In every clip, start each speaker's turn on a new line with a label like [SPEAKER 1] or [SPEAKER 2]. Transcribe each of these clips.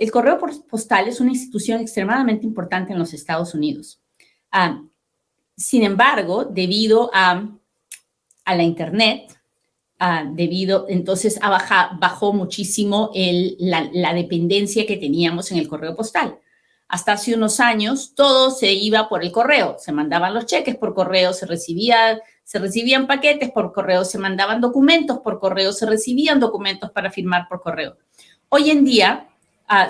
[SPEAKER 1] El correo postal es una institución extremadamente importante en los Estados Unidos. Sin embargo, debido a la Internet, entonces bajó muchísimo la dependencia que teníamos en el correo postal. Hasta hace unos años todo se iba por el correo, se mandaban los cheques por correo, se recibían paquetes por correo, se mandaban documentos por correo, se recibían documentos para firmar por correo. Hoy en día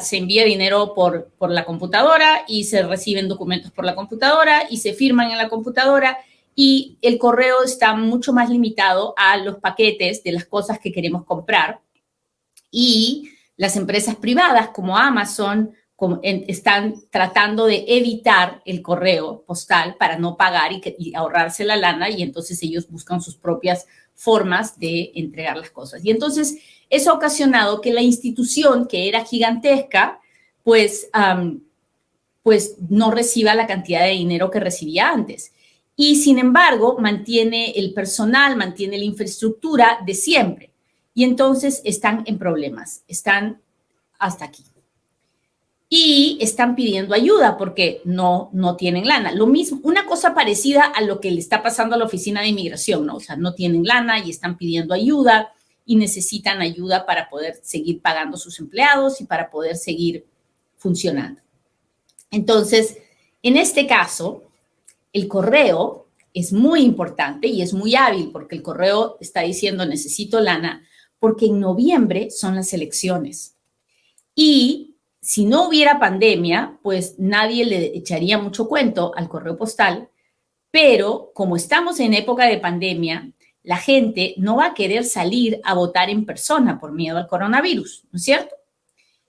[SPEAKER 1] se envía dinero por la computadora y se reciben documentos por la computadora y se firman en la computadora. Y el correo está mucho más limitado a los paquetes de las cosas que queremos comprar. Y las empresas privadas como Amazon están tratando de evitar el correo postal para no pagar y ahorrarse la lana, y entonces ellos buscan sus propias formas de entregar las cosas. Y entonces eso ha ocasionado que la institución, que era gigantesca, pues no reciba la cantidad de dinero que recibía antes. Y sin embargo, mantiene el personal, mantiene la infraestructura de siempre. Y entonces están en problemas, están hasta aquí. Y están pidiendo ayuda porque no tienen lana. Lo mismo, una cosa parecida a lo que le está pasando a la Oficina de Inmigración, ¿no? O sea, no tienen lana y están pidiendo ayuda y necesitan ayuda para poder seguir pagando a sus empleados y para poder seguir funcionando. Entonces, en este caso, el correo es muy importante y es muy hábil porque el correo está diciendo necesito lana porque en noviembre son las elecciones. Y si no hubiera pandemia, pues nadie le echaría mucho cuento al correo postal, pero como estamos en época de pandemia, la gente no va a querer salir a votar en persona por miedo al coronavirus, ¿no es cierto?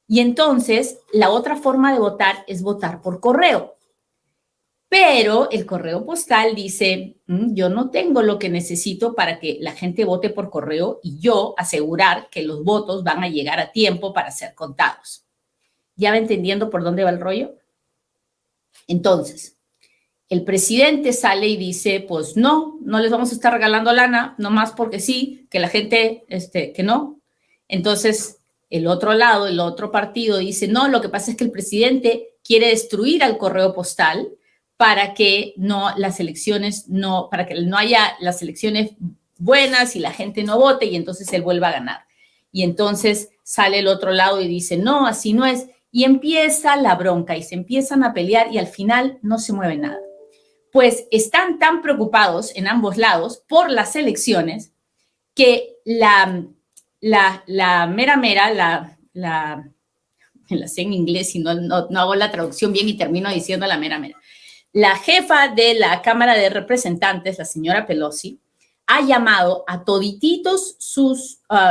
[SPEAKER 1] Y entonces la otra forma de votar es votar por correo. Pero el correo postal dice, yo no tengo lo que necesito para que la gente vote por correo y yo asegurar que los votos van a llegar a tiempo para ser contados. ¿Ya va entendiendo por dónde va el rollo? Entonces, el presidente sale y dice, pues no les vamos a estar regalando lana, nomás porque sí, que la gente, que no. Entonces, el otro lado, el otro partido dice, no, lo que pasa es que el presidente quiere destruir al correo postal para que no haya las elecciones buenas y la gente no vote y entonces él vuelva a ganar. Y entonces sale el otro lado y dice, no, así no es. Y empieza la bronca y se empiezan a pelear y al final no se mueve nada. Pues están tan preocupados en ambos lados por las elecciones que la me la sé en inglés y no hago la traducción bien y termino diciendo la mera. La jefa de la Cámara de Representantes, la señora Pelosi, ha llamado a todititos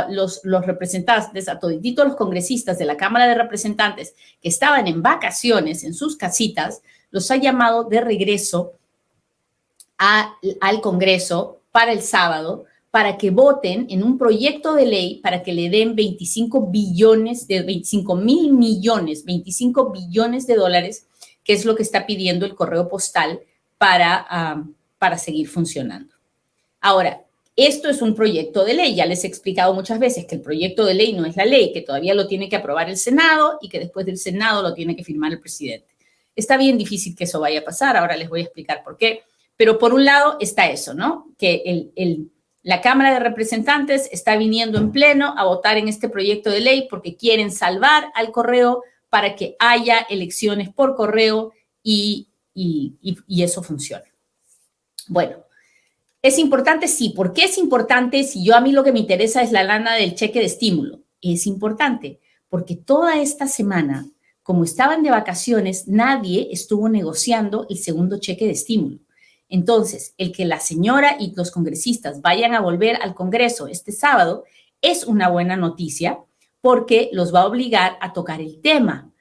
[SPEAKER 1] los representantes, a todititos los congresistas de la Cámara de Representantes que estaban en vacaciones en sus casitas, los ha llamado de regreso al Congreso para el sábado para que voten en un proyecto de ley para que le den 25 billones de dólares, que es lo que está pidiendo el correo postal para seguir funcionando. Ahora, esto es un proyecto de ley. Ya les he explicado muchas veces que el proyecto de ley no es la ley, que todavía lo tiene que aprobar el Senado y que después del Senado lo tiene que firmar el presidente. Está bien difícil que eso vaya a pasar. Ahora les voy a explicar por qué. Pero por un lado está eso, ¿no? Que la Cámara de Representantes está viniendo en pleno a votar en este proyecto de ley porque quieren salvar al correo para que haya elecciones por correo y eso funcione. Bueno, ¿es importante? Sí. ¿Por qué es importante? Si a mí lo que me interesa es la lana del cheque de estímulo. Es importante porque toda esta semana, como estaban de vacaciones, nadie estuvo negociando el segundo cheque de estímulo. Entonces, el que la señora y los congresistas vayan a volver al Congreso este sábado es una buena noticia porque los va a obligar a tocar el tema,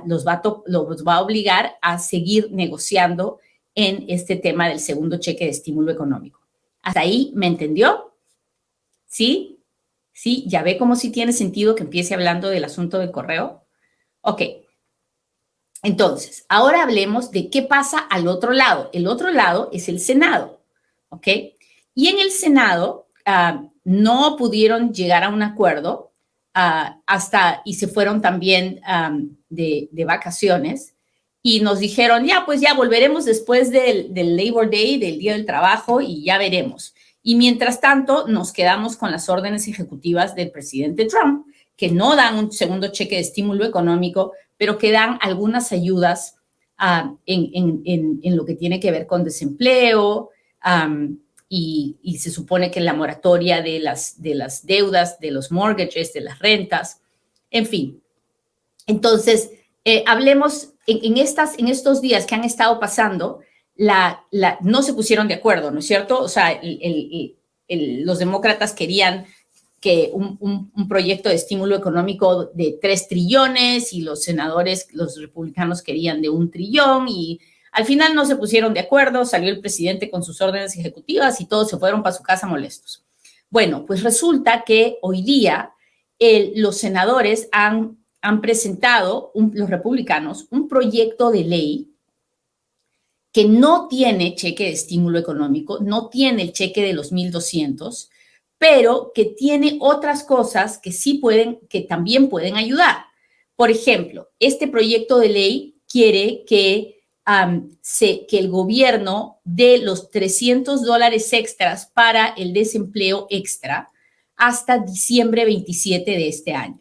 [SPEAKER 1] los va a obligar a seguir negociando en este tema del segundo cheque de estímulo económico. ¿Hasta ahí me entendió? ¿Sí? ¿Sí? ¿Ya ve cómo sí tiene sentido que empiece hablando del asunto del correo? Ok. Entonces, ahora hablemos de qué pasa al otro lado. El otro lado es el Senado, ¿ok? Y en el Senado no pudieron llegar a un acuerdo y se fueron también de vacaciones. Y nos dijeron, ya, pues ya volveremos después del Labor Day, del Día del Trabajo, y ya veremos. Y mientras tanto, nos quedamos con las órdenes ejecutivas del presidente Trump, que no dan un segundo cheque de estímulo económico, pero que dan algunas ayudas en lo que tiene que ver con desempleo, y se supone que la moratoria de las deudas, de los mortgages, de las rentas, en fin. Entonces, hablemos en estos días que han estado pasando, no se pusieron de acuerdo, ¿no es cierto? O sea, los demócratas querían que un proyecto de estímulo económico de 3 trillones y los senadores, los republicanos querían de 1 trillón y al final no se pusieron de acuerdo, salió el presidente con sus órdenes ejecutivas y todos se fueron para su casa molestos. Bueno, pues resulta que hoy día los senadores han presentado, los republicanos, un proyecto de ley que no tiene cheque de estímulo económico, no tiene el cheque de los 1,200, pero que tiene otras cosas que sí que también pueden ayudar. Por ejemplo, este proyecto de ley quiere que el gobierno dé los $300 extras para el desempleo extra hasta diciembre 27 de este año.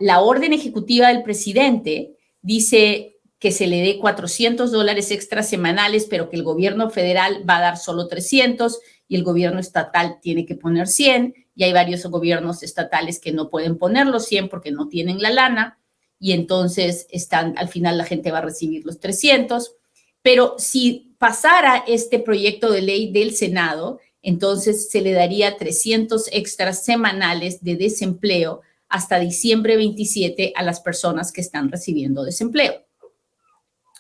[SPEAKER 1] La orden ejecutiva del presidente dice que se le dé $400 extras semanales, pero que el gobierno federal va a dar solo 300 y el gobierno estatal tiene que poner 100 y hay varios gobiernos estatales que no pueden poner los 100 porque no tienen la lana y entonces al final la gente va a recibir los 300. Pero si pasara este proyecto de ley del Senado, entonces se le daría 300 extras semanales de desempleo hasta diciembre 27 a las personas que están recibiendo desempleo.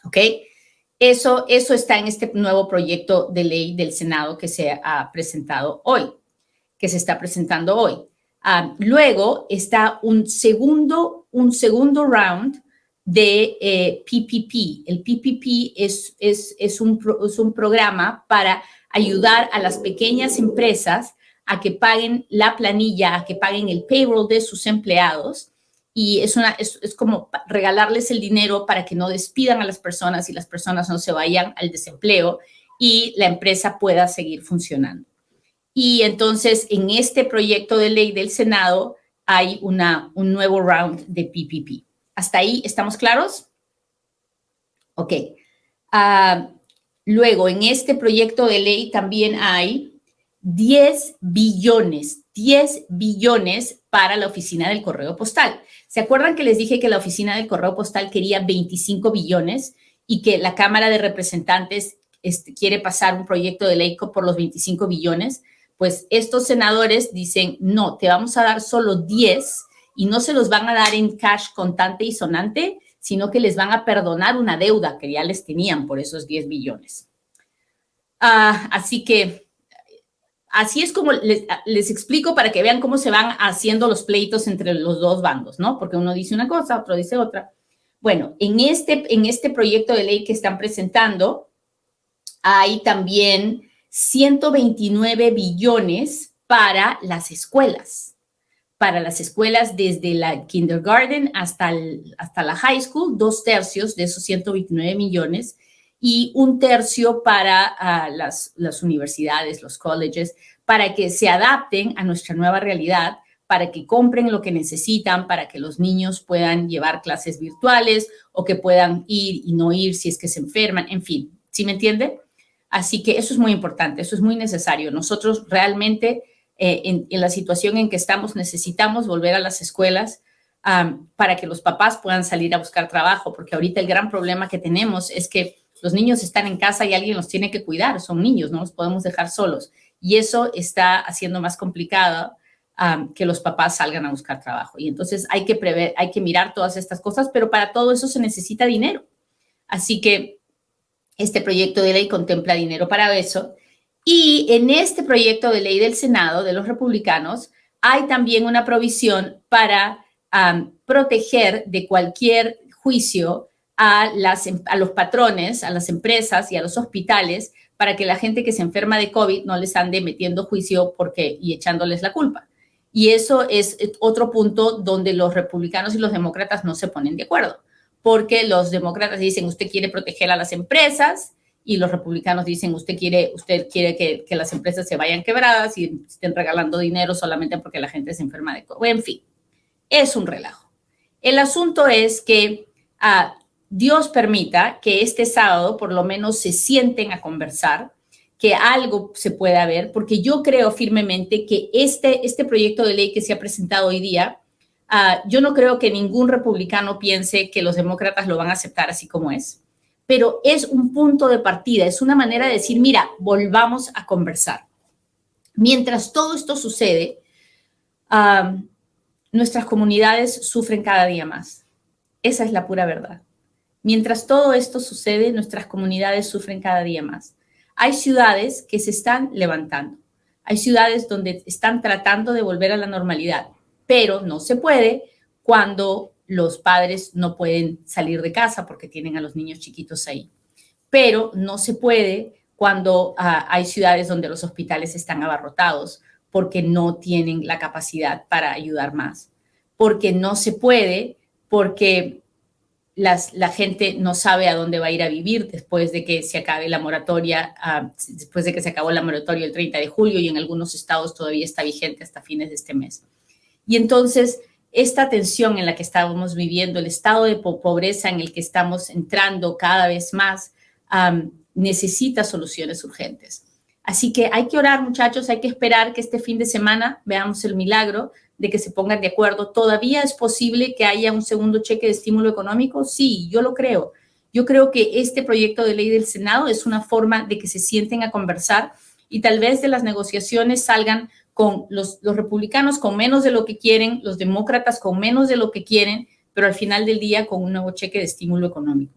[SPEAKER 1] ¿Ok? Eso está en este nuevo proyecto de ley del Senado que se ha presentado hoy, que se está presentando hoy. Luego está un segundo round de PPP. El PPP es un programa para ayudar a las pequeñas empresas a que paguen la planilla, a que paguen el payroll de sus empleados. Y es como regalarles el dinero para que no despidan a las personas y las personas no se vayan al desempleo y la empresa pueda seguir funcionando. Y entonces, en este proyecto de ley del Senado hay un nuevo round de PPP. ¿Hasta ahí estamos claros? Ok. Luego, en este proyecto de ley también hay 10 billones para la oficina del correo postal. ¿Se acuerdan que les dije que la oficina del correo postal quería 25 billones y que la Cámara de Representantes quiere pasar un proyecto de ley por los 25 billones? Pues estos senadores dicen, no, te vamos a dar solo 10 y no se los van a dar en cash contante y sonante, sino que les van a perdonar una deuda que ya les tenían por esos 10 billones. Así que así es como les explico para que vean cómo se van haciendo los pleitos entre los dos bandos, ¿no? Porque uno dice una cosa, otro dice otra. Bueno, en este proyecto de ley que están presentando, hay también 129 billones para las escuelas desde la kindergarten hasta la high school, 2/3 de esos 129 millones y 1/3 para las universidades, los colleges, para que se adapten a nuestra nueva realidad, para que compren lo que necesitan, para que los niños puedan llevar clases virtuales o que puedan ir y no ir si es que se enferman, en fin, ¿sí me entiende? Así que eso es muy importante, eso es muy necesario. Nosotros realmente, en la situación en que estamos, necesitamos volver a las escuelas para que los papás puedan salir a buscar trabajo, porque ahorita el gran problema que tenemos es que los niños están en casa y alguien los tiene que cuidar, son niños, no los podemos dejar solos. Y eso está haciendo más complicado que los papás salgan a buscar trabajo. Y entonces hay que mirar todas estas cosas, pero para todo eso se necesita dinero. Así que este proyecto de ley contempla dinero para eso. Y en este proyecto de ley del Senado, de los republicanos, hay también una provisión para proteger de cualquier juicio a los patrones, a las empresas y a los hospitales para que la gente que se enferma de COVID no les ande metiendo juicio y echándoles la culpa. Y eso es otro punto donde los republicanos y los demócratas no se ponen de acuerdo, porque los demócratas dicen usted quiere proteger a las empresas y los republicanos dicen usted quiere que las empresas se vayan quebradas y estén regalando dinero solamente porque la gente se enferma de COVID. En fin, es un relajo. El asunto es que Dios permita que este sábado por lo menos se sienten a conversar, que algo se pueda ver, porque yo creo firmemente que este proyecto de ley que se ha presentado hoy día, yo no creo que ningún republicano piense que los demócratas lo van a aceptar así como es, pero es un punto de partida, es una manera de decir, mira, volvamos a conversar. Mientras todo esto sucede, nuestras comunidades sufren cada día más. Esa es la pura verdad. Mientras todo esto sucede, nuestras comunidades sufren cada día más. Hay ciudades que se están levantando. Hay ciudades donde están tratando de volver a la normalidad, pero no se puede cuando los padres no pueden salir de casa porque tienen a los niños chiquitos ahí. Pero no se puede cuando hay ciudades donde los hospitales están abarrotados porque no tienen la capacidad para ayudar más. Porque no se puede, porque la gente no sabe a dónde va a ir a vivir después de que se acabe la moratoria, después de que se acabó la moratoria el 30 de julio y en algunos estados todavía está vigente hasta fines de este mes. Y entonces, esta tensión en la que estábamos viviendo, el estado de pobreza en el que estamos entrando cada vez más, necesita soluciones urgentes. Así que hay que orar, muchachos, hay que esperar que este fin de semana veamos el milagro de que se pongan de acuerdo. ¿Todavía es posible que haya un segundo cheque de estímulo económico? Sí, yo lo creo. Yo creo que este proyecto de ley del Senado es una forma de que se sienten a conversar y tal vez de las negociaciones salgan con los republicanos con menos de lo que quieren, los demócratas con menos de lo que quieren, pero al final del día con un nuevo cheque de estímulo económico.